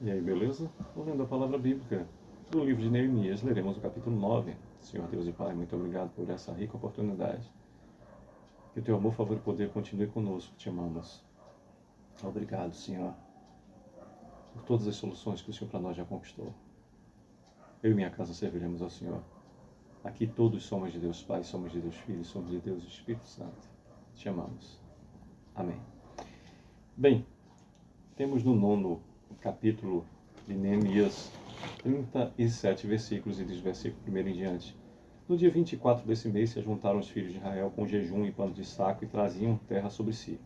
E aí, beleza? Estou lendo a palavra bíblica do livro de Neemias. Leremos o capítulo 9. Senhor Deus e Pai, muito obrigado por essa rica oportunidade. Que o teu amor, favor e poder continue conosco. Te amamos. Obrigado, Senhor, por todas as soluções que o Senhor para nós já conquistou. Eu e minha casa serviremos ao Senhor. Aqui todos somos de Deus Pai, somos de Deus Filho, somos de Deus Espírito Santo. Te amamos. Amém. Bem, temos no 9º capítulo de Neemias 37 versículos, e diz versículo 1 em diante. No dia 24 desse mês se juntaram os filhos de Israel com jejum e pano de saco e traziam terra sobre si.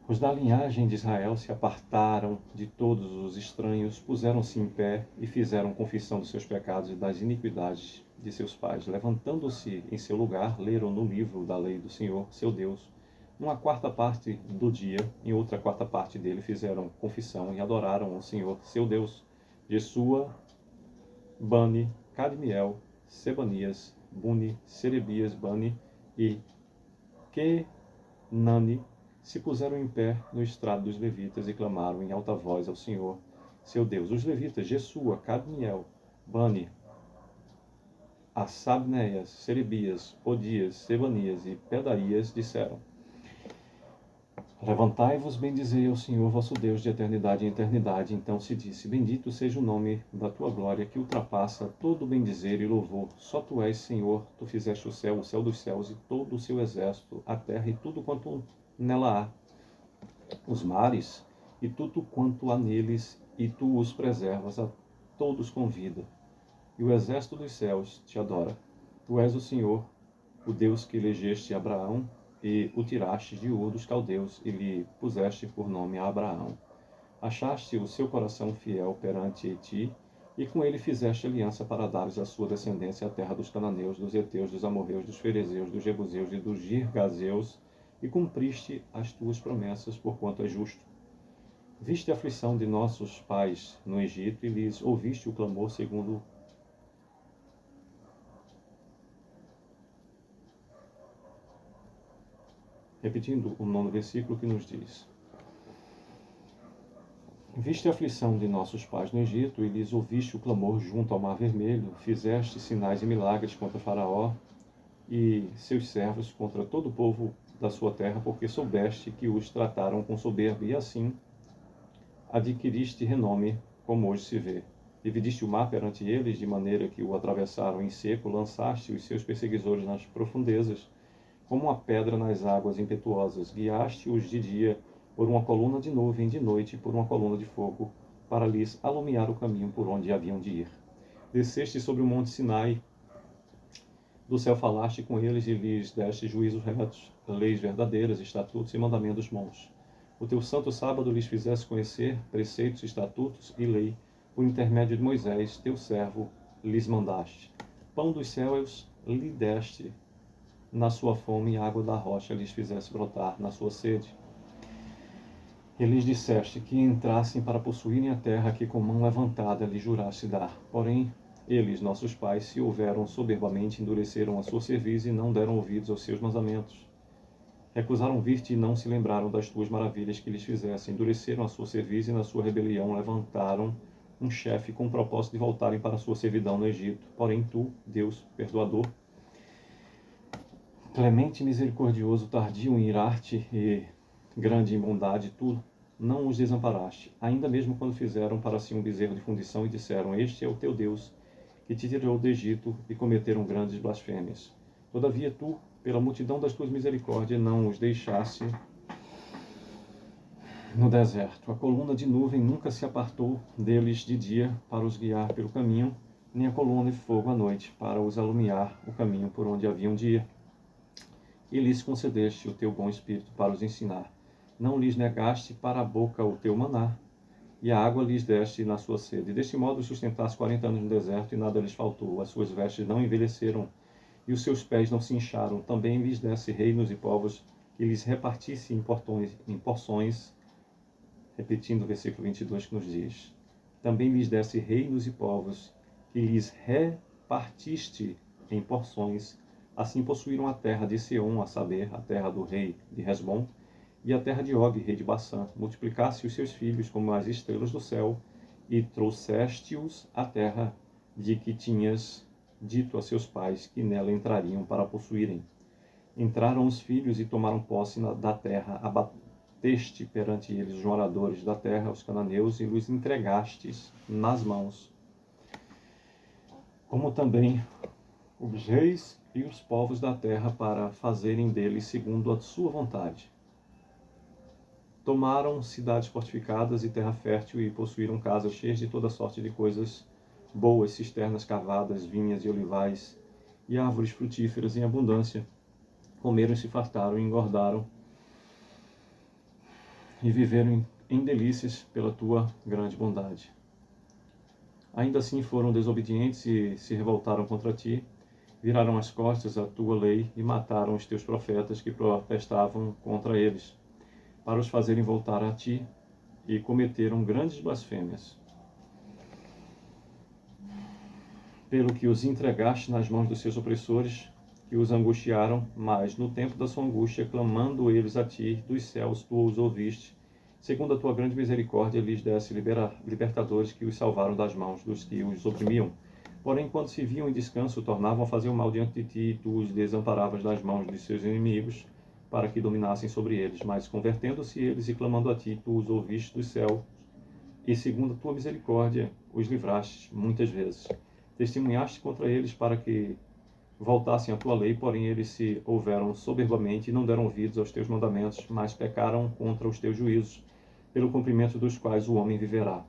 Os da linhagem de Israel se apartaram de todos os estranhos, puseram-se em pé e fizeram confissão dos seus pecados e das iniquidades de seus pais. Levantando-se em seu lugar, leram no livro da lei do Senhor, seu Deus. Numa quarta parte do dia, em outra quarta parte dele, fizeram confissão e adoraram o Senhor, seu Deus. Jesua, Bani, Cadmiel, Sebanias, Buni, Serebias, Bani e Kenani se puseram em pé no estrado dos levitas e clamaram em alta voz ao Senhor, seu Deus. Os levitas, Jesua, Cadmiel, Bani, Assabneias, Serebias, Odias, Sebanias e Pedarias disseram: Levantai-vos, bendizei ao Senhor vosso Deus de eternidade em eternidade. Então se disse: Bendito seja o nome da tua glória, que ultrapassa todo bendizer e louvor. Só tu és, Senhor, tu fizeste o céu dos céus e todo o seu exército, a terra e tudo quanto nela há, os mares e tudo quanto há neles, e tu os preservas a todos com vida. E o exército dos céus te adora. Tu és o Senhor, o Deus que elegeste Abraão e o tiraste de Ur dos caldeus e lhe puseste por nome a Abraão. Achaste o seu coração fiel perante ti, e com ele fizeste aliança para dares à sua descendência a terra dos cananeus, dos heteus, dos amorreus, dos ferezeus, dos jebuseus e dos girgazeus, e cumpriste as tuas promessas, porquanto é justo. Viste a aflição de nossos pais no Egito e lhes ouviste o clamor segundo repetindo o 9º versículo, que nos diz: Viste a aflição de nossos pais no Egito e lhes ouviste o clamor junto ao Mar Vermelho, fizeste sinais e milagres contra Faraó e seus servos, contra todo o povo da sua terra, porque soubeste que os trataram com soberba, e assim adquiriste renome, como hoje se vê. Dividiste o mar perante eles, de maneira que o atravessaram em seco, lançaste os seus perseguidores nas profundezas, como uma pedra nas águas impetuosas. Guiaste-os de dia por uma coluna de nuvem, de noite por uma coluna de fogo, para lhes alumiar o caminho por onde haviam de ir. Desceste sobre o monte Sinai, do céu falaste com eles e lhes deste juízos retos, leis verdadeiras, estatutos e mandamentos bons. O teu santo sábado lhes fizeste conhecer preceitos, estatutos e lei, por intermédio de Moisés, teu servo, lhes mandaste. Pão dos céus lhe deste na sua fome, e água da rocha lhes fizeste brotar na sua sede. E lhes disseste que entrassem para possuírem a terra que com mão levantada lhes juraste dar. Porém, eles, nossos pais, se houveram soberbamente, endureceram a sua cerviz e não deram ouvidos aos seus mandamentos. Recusaram vir-te e não se lembraram das tuas maravilhas que lhes fizesse. Endureceram a sua cerviz e na sua rebelião levantaram um chefe com o propósito de voltarem para a sua servidão no Egito. Porém tu, Deus perdoador, clemente e misericordioso, tardio em irar-te e grande em bondade, tu não os desamparaste, ainda mesmo quando fizeram para si um bezerro de fundição e disseram: Este é o teu Deus, que te tirou do Egito, e cometeram grandes blasfêmias. Todavia tu, pela multidão das tuas misericórdias, não os deixaste no deserto. A coluna de nuvem nunca se apartou deles de dia para os guiar pelo caminho, nem a coluna de fogo à noite para os alumiar o caminho por onde haviam de ir. E lhes concedeste o teu bom espírito para os ensinar. Não lhes negaste para a boca o teu maná, e a água lhes deste na sua sede. Deste modo sustentaste 40 anos no deserto, e nada lhes faltou. As suas vestes não envelheceram, e os seus pés não se incharam. Também lhes desse reinos e povos, que lhes repartisse em porções, repetindo o versículo 22 que nos diz: Também lhes desse reinos e povos, que lhes repartiste em porções. Assim possuíram a terra de Seom, a saber, a terra do rei de Hesbom, e a terra de Og, rei de Baçã, multiplicasse os seus filhos como as estrelas do céu, e trouxeste-os à terra de que tinhas dito a seus pais que nela entrariam para possuírem. Entraram os filhos e tomaram posse da terra, abateste perante eles os moradores da terra, os cananeus, e os entregastes nas mãos, como também os reis e os povos da terra, para fazerem deles segundo a sua vontade. Tomaram cidades fortificadas e terra fértil, e possuíram casas cheias de toda sorte de coisas boas, cisternas cavadas, vinhas e olivais, e árvores frutíferas em abundância. Comeram e se fartaram, e engordaram, e viveram em delícias pela tua grande bondade. Ainda assim foram desobedientes e se revoltaram contra ti, viraram as costas à tua lei e mataram os teus profetas que protestavam contra eles, para os fazerem voltar a ti, e cometeram grandes blasfêmias. Pelo que os entregaste nas mãos dos seus opressores, que os angustiaram, mas no tempo da sua angústia, clamando eles a ti, dos céus tu os ouviste. Segundo a tua grande misericórdia, lhes desse libertadores que os salvaram das mãos dos que os oprimiam. Porém, quando se viam em descanso, tornavam a fazer o mal diante de ti, e tu os desamparavas das mãos de seus inimigos, para que dominassem sobre eles. Mas, convertendo-se eles e clamando a ti, tu os ouviste do céu, e segundo a tua misericórdia, os livraste muitas vezes. Testemunhaste contra eles para que voltassem à tua lei, porém eles se houveram soberbamente e não deram ouvidos aos teus mandamentos, mas pecaram contra os teus juízos, pelo cumprimento dos quais o homem viverá.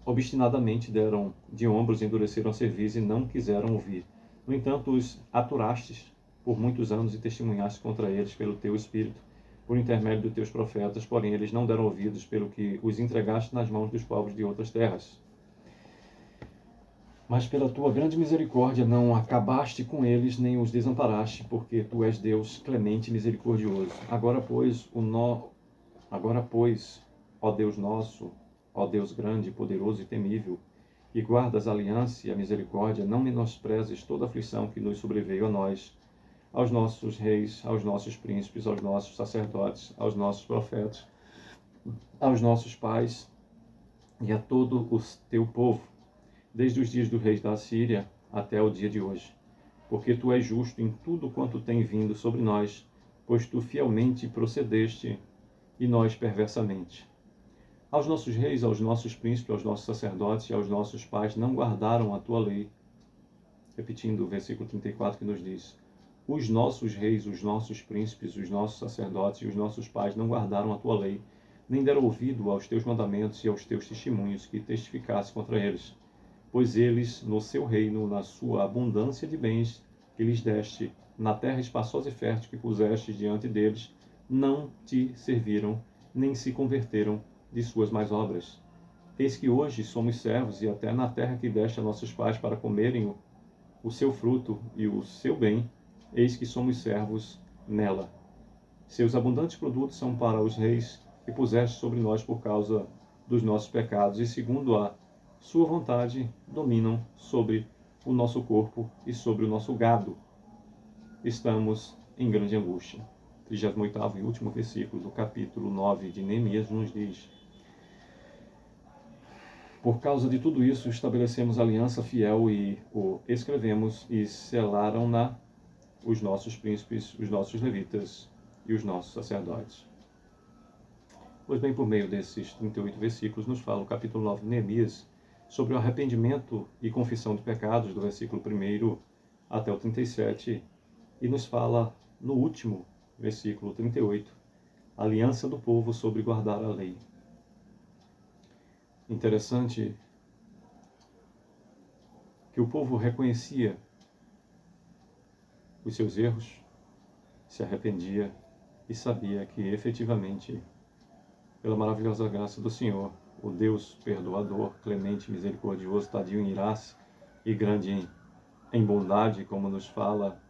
Obstinadamente deram de ombros, endureceram a cerviz e não quiseram ouvir. No entanto, os aturastes por muitos anos e testemunhaste contra eles pelo teu espírito, por intermédio dos teus profetas, porém eles não deram ouvidos, pelo que os entregaste nas mãos dos povos de outras terras. Mas pela tua grande misericórdia não acabaste com eles, nem os desamparaste, porque tu és Deus clemente e misericordioso. Agora, pois, ó Deus nosso, ó Deus grande, poderoso e temível, e guardas a aliança e a misericórdia, não menosprezes toda a aflição que nos sobreveio a nós, aos nossos reis, aos nossos príncipes, aos nossos sacerdotes, aos nossos profetas, aos nossos pais e a todo o teu povo, desde os dias do rei da Assíria até o dia de hoje. Porque tu és justo em tudo quanto tem vindo sobre nós, pois tu fielmente procedeste e nós perversamente. Aos nossos reis, aos nossos príncipes, aos nossos sacerdotes e aos nossos pais não guardaram a tua lei. Repetindo o versículo 34 que nos diz: os nossos reis, os nossos príncipes, os nossos sacerdotes e os nossos pais não guardaram a tua lei, nem deram ouvido aos teus mandamentos e aos teus testemunhos que testificasse contra eles. Pois eles, no seu reino, na sua abundância de bens que lhes deste, na terra espaçosa e fértil que puseste diante deles, não te serviram, nem se converteram de suas más obras. Eis que hoje somos servos, e até na terra que deste a nossos pais para comerem o seu fruto e o seu bem, eis que somos servos nela. Seus abundantes produtos são para os reis que puseste sobre nós por causa dos nossos pecados, e segundo a sua vontade dominam sobre o nosso corpo e sobre o nosso gado. Estamos em grande angústia. 38º e último versículo do capítulo 9 de Neemias nos diz: por causa de tudo isso, estabelecemos aliança fiel e o escrevemos, e selaram-na os nossos príncipes, os nossos levitas e os nossos sacerdotes. Pois bem, por meio desses 38 versículos, nos fala o capítulo 9 de Neemias sobre o arrependimento e confissão de pecados, do versículo 1 até o 37, e nos fala no último versículo 38, a aliança do povo sobre guardar a lei. Interessante que o povo reconhecia os seus erros, se arrependia e sabia que efetivamente, pela maravilhosa graça do Senhor, o Deus perdoador, clemente, misericordioso, tardio em ira-se e grande em bondade, como nos fala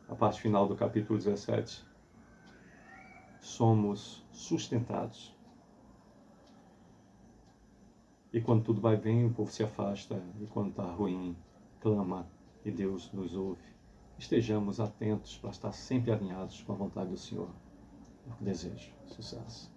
a parte final do capítulo 17, somos sustentados. E quando tudo vai bem, o povo se afasta, e quando está ruim, clama e Deus nos ouve. Estejamos atentos para estar sempre alinhados com a vontade do Senhor. é o que desejo. Sucesso.